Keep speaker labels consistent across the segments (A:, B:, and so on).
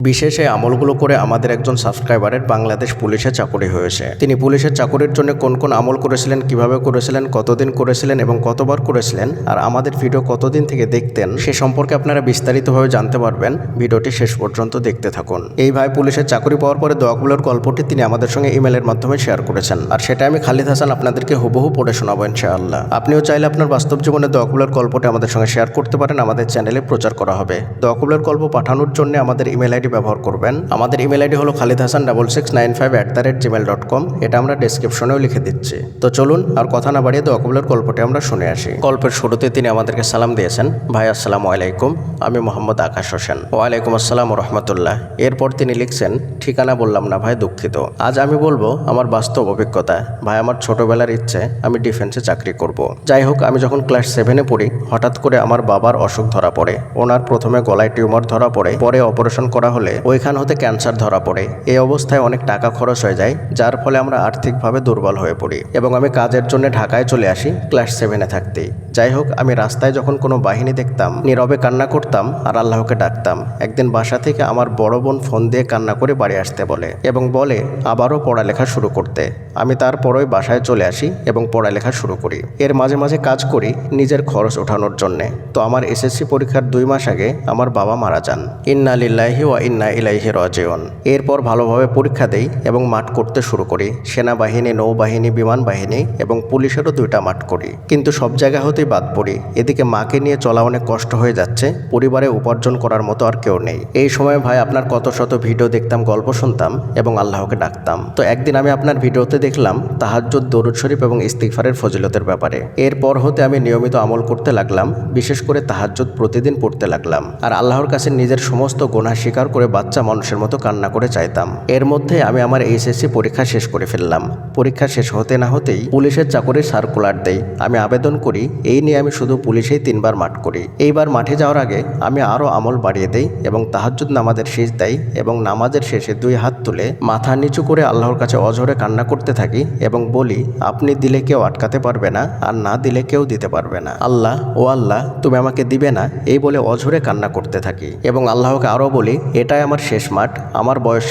A: বিশেষ এই আমলগুলো করে আমাদের একজন সাবস্ক্রাইবারের বাংলাদেশ পুলিশে চাকরি হয়েছে। তিনি পুলিশের চাকরির জন্য কোন কোন আমল করেছিলেন, কিভাবে করেছিলেন, কতদিন করেছিলেন এবং কতবার করেছিলেন, আর আমাদের ভিডিও কতদিন থেকে দেখতেন সে সম্পর্কে আপনারা বিস্তারিতভাবে জানতে পারবেন। ভিডিওটি শেষ পর্যন্ত দেখতে থাকুন। এই ভাই পুলিশের চাকরি পাওয়ার পরে দোয়াগুলোর গল্পটি তিনি আমাদের সঙ্গে ইমেলের মাধ্যমে শেয়ার করেছেন, আর সেটা আমি খালিদ হাসান আপনাদেরকে হুবহু পড়ে শোনাবো ইনশাআল্লাহ। আপনিও চাইলে আপনার বাস্তব জীবনে দোয়াগুলোর গল্পটি আমাদের সঙ্গে শেয়ার করতে পারেন, আমাদের চ্যানেলে প্রচার করা হবে। দোয়াগুলোর গল্প পাঠানোর জন্য আমাদের ইমেল আইডি ব্যবহার করবেন। আমাদের ইমেল আইডি হলো khalidhasan6695@gmail.com। এটা আমরা ডেসক্রিপশনেও লিখে দিচ্ছি। তো চলুন আর কথা না বাড়িয়ে দোয়াগুলোর গল্পটি আমরা শুনে আসি। গল্পের শুরুতে তিনি আমাদেরকে সালাম দিয়েছেন, ভাই আসসালামু আলাইকুম, আমি মোহাম্মদ আকাশ হোসেন। ওয়ালাইকুম আসসালাম রহমতুল্লাহ। এরপর তিনি লিখছেন, ঠিকানা বললাম না ভাই, দুঃখিত। আজ আমি বলবো আমার বাস্তব অভিজ্ঞতা। ভাই আমার ছোটবেলার ইচ্ছে আমি ডিফেন্সে চাকরি করব। যাই হোক, আমি যখন ক্লাস 7-এ পড়ি হঠাৎ করে আমার বাবার অসুখ ধরা পড়ে। ওনার প্রথমে গলায় টিউমার ধরা পড়ে, পরে অপারেশন করা হলে ওইখান হতে ক্যান্সার ধরা পড়ে। এই অবস্থায় অনেক টাকা খরচ হয়ে যায়, যার ফলে আমরা আর্থিকভাবে দুর্বল হয়ে পড়ি এবং আমি কাজের জন্য ঢাকায় চলে আসি ক্লাস 7-এ থাকতেই। যাই হোক, আমি রাস্তায় যখন কোনো বাহিনী দেখতাম নীরবে কান্না করতাম আর আল্লাহকে ডাকতাম। একদিন বাসা থেকে আমার বড় বোন ফোন দিয়ে কান্না করে বাড়ি আসতে বলে এবং বলে আবারও পড়ালেখা শুরু করতে। আমি তারপরই বাসায় চলে আসি এবং পড়ালেখা শুরু করি। এর মাঝে মাঝে কাজ করি নিজের খরচ ওঠানোর জন্যে। তো আমার এসএসসি পরীক্ষার 2 মাস আগে আমার বাবা মারা যান। ইন্না লিল্লাহি ওয়া ইন্না ইলাইহি রাজিউন। এরপর ভালোভাবে পরীক্ষা দেই এবং মাঠ করতে শুরু করি। সেনাবাহিনী, নৌবাহিনী, বিমান বাহিনী এবং পুলিশেরও 2টা মাঠ করি, কিন্তু সব জায়গা হতেই বাদ পড়ি। এদিকে মাকে নিয়ে চলা অনেক কষ্ট হয়ে যাচ্ছে, পরিবারে উপার্জন করার মতো আর কেউ নেই। এই সময় ভাই আপনার কত শত ভিডিও দেখতাম, গল্প শুনতাম এবং আল্লাহকে ডাকতাম। তো একদিন আমি আপনার ভিডিওতে দেখলাম তাহাজ্জুদ, দরুদ শরীফ এবং ইস্তিগফারের ফজিলতের ব্যাপারে। এরপর হতে আমি নিয়মিত আমল করতে লাগলাম, বিশেষ করে তাহাজ্জুদ প্রতিদিন পড়তে লাগলাম আর আল্লাহর কাছে নিজের সমস্ত গুনাহ স্বীকার করে বাচ্চা মানুষের মতো কান্না করে চাইতাম। এর মধ্যে আমি আমার এইচএসসি পরীক্ষা শেষ করে ফেললাম। পরীক্ষা শেষ হতে না হতেই পুলিশের চাকরির সার্কুলার দেই। আমি আবেদন করি। এই নিয়ে আমি শুধু পুলিশেই 3বার মাঠ করি। এইবার মাঠে যাওয়ার আগে আমি আরও আমল বাড়িয়ে দেই এবং তাহাজ্জুদ নামাজের সিজদায় এবং নামাজের শেষে 2 হাত তুলে মাথা নিচু করে আল্লাহর কাছে অঝরে কান্না করতে থাকি এবং বলি, আপনি দিলে কেউ আটকাতে পারবে না আর না দিলে কেউ দিতে পারবে না। আল্লাহ, ও আল্লাহ, তুমি আমাকে দিবে না, এই বলে অঝরে কান্না করতে থাকি এবং আল্লাহকে আরও বলি, এটাই আমার শেষ মাঠ, আমার বয়স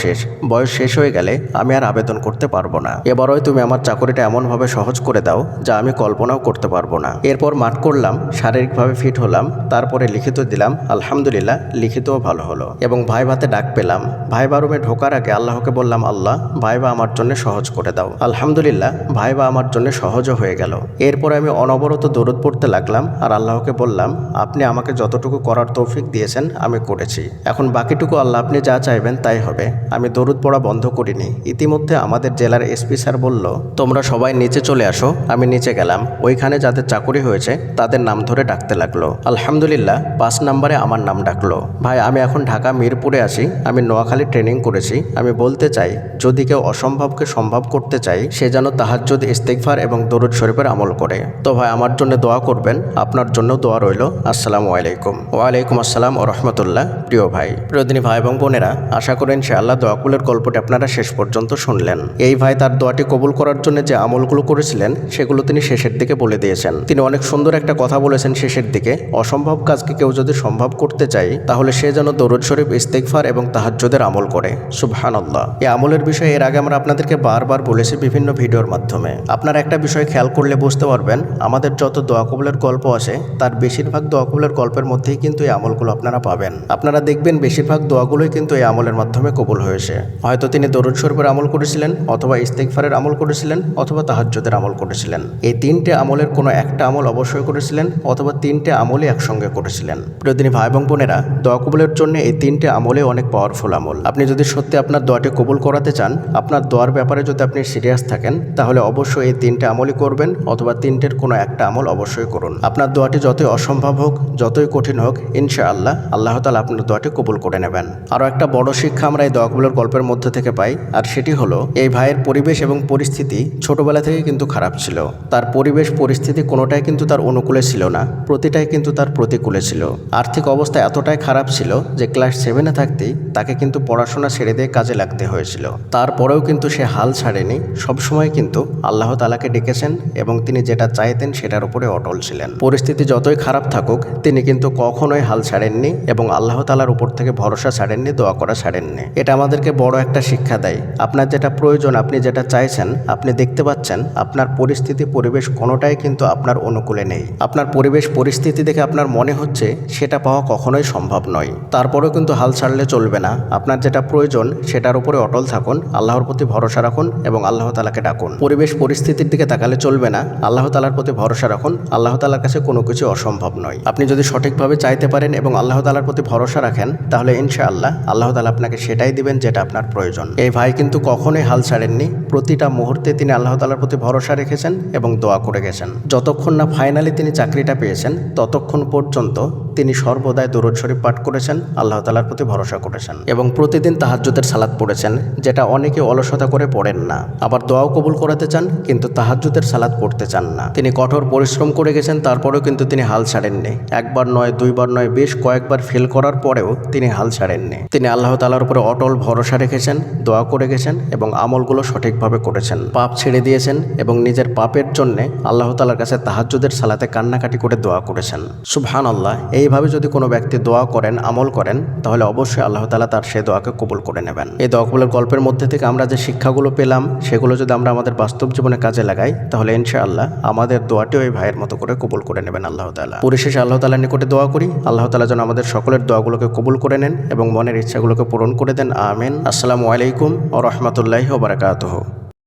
A: শেষ হয়ে গেলে আমি আর আবেদন করতে পারবো না। এবারই তুমি আমার চাকরিটা এমনভাবে সহজ করে দাও যা আমি কল্পনাও করতে পারবো না। এরপর মাঠ করলাম, শারীরিকভাবে ফিট হলাম, তারপরে লিখিত দিলাম। আলহামদুলিল্লাহ, লিখিতও ভালো হলো এবং ভাইভাতে ডাক পেলাম। ভাইবা রুমে ঢোকার আগে আল্লাহকে বললাম, আল্লাহ, ভাইবা আমার জন্য সহজ করে দাও। আলহামদুলিল্লাহ, ভাইবা আমার জন্য সহজও হয়ে গেল। এরপরে আমি অনবরত দরুদ পড়তে লাগলাম আর আল্লাহকে বললাম, আপনি আমাকে যতটুকু করার তৌফিক দিয়েছেন আমি করেছি, এখন বাকিটুকু আল্লাহ আপনি যা চাইবেন তাই হবে। আমি দরুদ পড়া বন্ধ করিনি। ইতিমধ্যে আমাদের জেলার এসপি স্যার বলল, তোমরা সবাই নিচে চলে আসো। আমি নিচে গেলাম। ওইখানে যাদের চাকরি হয়েছে তাদের নাম ধরে ডাকতে লাগলো। আলহামদুলিল্লাহ, 5 নম্বরে আমার নাম ডাকলো। ভাই আমি এখন ঢাকা মিরপুরে আছি। আমি নোয়াখালী ট্রেনিং করেছি। আমি বলতে চাই, যদি কেউ অসম্ভবকে সম্ভব করতে চাই সে যেন তাহাজ্জুদ, ইস্তিগফার এবং দরুদ শরীফের আমল করে। তো ভাই আমার জন্য দোয়া করবেন। আপনার জন্য দোয়া রইল। আসসালামু আলাইকুম। ওয়ালাইকুম আসসালাম ও রহমতুল্লাহ। প্রিয় ভাই, প্রিয়দিনী ভাই এবং বোনেরা, আশা করেন ইনশাআল্লাহ দোয়াগুলোর গল্পটি আপনারা শেষ পর্যন্ত শুনলেন। এই ভাই তার দোয়াটি কবুল করার জন্য যে আমলগুলো করেছিলেন সেগুলো তিনি শেষের দিকে বলে দিয়েছেন। তিনি অনেক সুন্দর একটা কথা বলেছেন শেষের দিকে, অসম্ভব কাজকে কেউ যদি সম্ভব করতে চায় তাহলে সে যেন দরুদ শরীফ, ইস্তিগফার এবং তাহাজ্জুদের আমল করে। সুবহানাল্লাহ। এই আমলের বিষয়ে এর আগে আমরা আপনাদেরকে বারবার বলেছি বিভিন্ন ভিডিওর মাধ্যমে। আপনারা একটা বিষয় খেয়াল করলে বুঝতে পারবেন, আমাদের যত দোয়া কবুলের গল্প আছে তার বেশিরভাগ দোয়া কবুলের গল্পের মধ্যেই কিন্তু এই আমলগুলো আপনারা পাবেন। আপনারা দেখবেন বেশিরভাগ দোয়াগুলোই কিন্তু এই আমলের মাধ্যমে কবুল হয়েছে। হয়তো তিনি দরুদ শরীফের আমল করেছিলেন, অথবা ইস্তিগফারের আমল করেছিলেন, অথবা তাহাজ্জুদের আমল করেছিলেন। এই 3টে আমলের কোনো একটা আমল অবশ্যই করেছিলেন, অথবা 3টে আমলই একসঙ্গে করেছিলেন। প্রিয়দিনী ভাই এবং বোনেরা, দোয়া কবুলের জন্য এই 3টে আমলে অনেক পাওয়ারফুল আমল। আপনি যদি সত্যি আপনার দোয়াটি কবুল করাতে চান, আপনার দোয়ার ব্যাপারে যদি আপনি সিরিয়াস থাকেন, তাহলে অবশ্যই এই 3টে আমলই করবেন, অথবা 3টের কোনো একটা আমল অবশ্যই করুন। আপনার দোয়াটি যতই অসম্ভব হোক, যতই কঠিন হোক, ইনশাআল্লাহ আল্লাহ তাআলা আপনার দোয়াটি কবুল করে নেবেন। আরও একটা বড় শিক্ষা আমরা এই দোয়া কবুলের গল্পের মধ্যে থেকে পাই, আর সেটি হলো এই ভাইয়ের পরিবেশ এবং পরিস্থিতি ছোটবেলা থেকে কিন্তু খারাপ ছিল। তার পরিবেশ পরিস্থিতি কোনোটাই কিন্তু তার অনুকূলে ছিল না, প্রতিটাই কিন্তু তার প্রতিকূলে ছিল। আর্থিক অবস্থা এতটাই খারাপ ছিল যে ক্লাস 7-এ থাকতেই তাকে কিন্তু পড়াশোনা ছেড়ে দিয়ে কাজে লাগতে হয়েছিল। তারপরেও কিন্তু সে হাল ছাড়েনি, সবসময় কিন্তু আল্লাহ তাআলাকে ডেকেছেন এবং তিনি যেটা চাইতেন সেটার উপরে অটল ছিলেন। পরিস্থিতি যতই খারাপ থাকুক তিনি কিন্তু কখনোই হাল ছাড়েননি এবং আল্লাহ তাআলার উপর থেকে ভরসা ছাড়েননি, দোয়া করা ছাড়েননি। এটা আমাদেরকে বড় একটা শিক্ষা দেয়। আপনার যেটা প্রয়োজন, আপনি যেটা চাইছেন, আপনি দেখতে পাচ্ছেন আপনার পরিস্থিতি পরিবেশ কোনোটাই কিন্তু আপনার অনুকূলে নেই। আপনার পরিবেশ পরিস্থিতি দেখে আপনার মনে হচ্ছে সেটা পাওয়া কখনোই সম্ভব নয়। তারপরেও কিন্তু হাল ছাড়লে চলবে না। আপনার যেটা প্রয়োজন সেটার উপরে অটল থাকুন, আল্লাহর প্রতি ভরসা রাখুন এবং আল্লাহ তাআলাকে ডাকুন। পরিবেশ পরিস্থিতির দিকে তাকালে চলবে না, আল্লাহ তাআলার প্রতি ভরসা রাখুন। আল্লাহ তাআলার কাছে কোনো কিছু অসম্ভব নয়। আপনি যদি সঠিকভাবে চাইতে পারেন এবং আল্লাহ তাআলার প্রতি ভরসা রাখেন, তাহলে ইনশাআল্লাহ আল্লাহ তাআলা আপনাকে সেটাই দিবেন যেটা আপনার প্রয়োজন। এই ভাই কিন্তু কখনোই হাল ছাড়েননি। প্রতিটা মুহূর্তে তিনি আল্লাহ তাআলার প্রতি ভরসা রেখেছেন এবং দোয়া করে গেছেন। যতক্ষণ না ফাইনালি তিনি চাকরিটা পেয়েছেন, ততক্ষণ পর্যন্ত তিনি সর্বদাই দরুদ শরীফ পাঠ করেছেন, আল্লাহ তাআলার প্রতি ভরসা করেছেন এবং প্রতিদিন তাহাজ্জুদের সালাত পড়েছেন, যেটা অনেকে অলসতা করে পড়েন না। আবার দোয়াও কবুল করাতে চান কিন্তু তাহাজ্জুদের সালাত পড়তে চান না। তিনি কঠোর পরিশ্রম করে গেছেন, তারপরেও কিন্তু তিনি হাল ছাড়েননি। একবার নয়, দুইবার নয়, বেশ কয়েকবার ফেল করার পরেও তিনি হাল ছাড়েননি। তিনি আল্লাহ তাআলার উপরে অটল ভরসা রেখেছেন, দোয়া করে গেছেন এবং আমলগুলো সঠিকভাবে করেছেন। পাপ ছেড়ে দিয়েছেন এবং নিজের পাপের জন্যে আল্লাহ তাআলার কাছে তাহাজ্জুদের সালাতে কান্নাকাটি করে দোয়া করেছেন। সুবহানাল্লাহ। এইভাবে যদি কোনো ব্যক্তি দোয়া করেন, আমল করেন, তাহলে অবশ্যই আল্লাহ তাআলা তার সেই দোয়াকে কবুল করে নেবেন। এই দোয়া কবুলের গল্পের মধ্যে থেকে আমরা যে শিক্ষাগুলো পেলাম, সেগুলো যদি আমরা আমাদের বাস্তব জীবনে কাজে লাগাই, তাহলে ইনশাআল্লাহ আমাদের দোয়াটিও এই ভাইয়ের মতো করে কবুল করে নেবেন আল্লাহ তাআলা। পরিশেষে আল্লাহ তাআলার নিকটে দোয়া করি, আল্লাহ তাআলা যেন আমাদের সকলের দোয়াগুলোকে কবুল করে নেন এবং মনের ইচ্ছাগুলোকে পূরণ করে দেন। আমিন। আসসালামু আলাইকুম ওয়া রাহমাতুল্লাহি ওয়া বারাকাতুহু।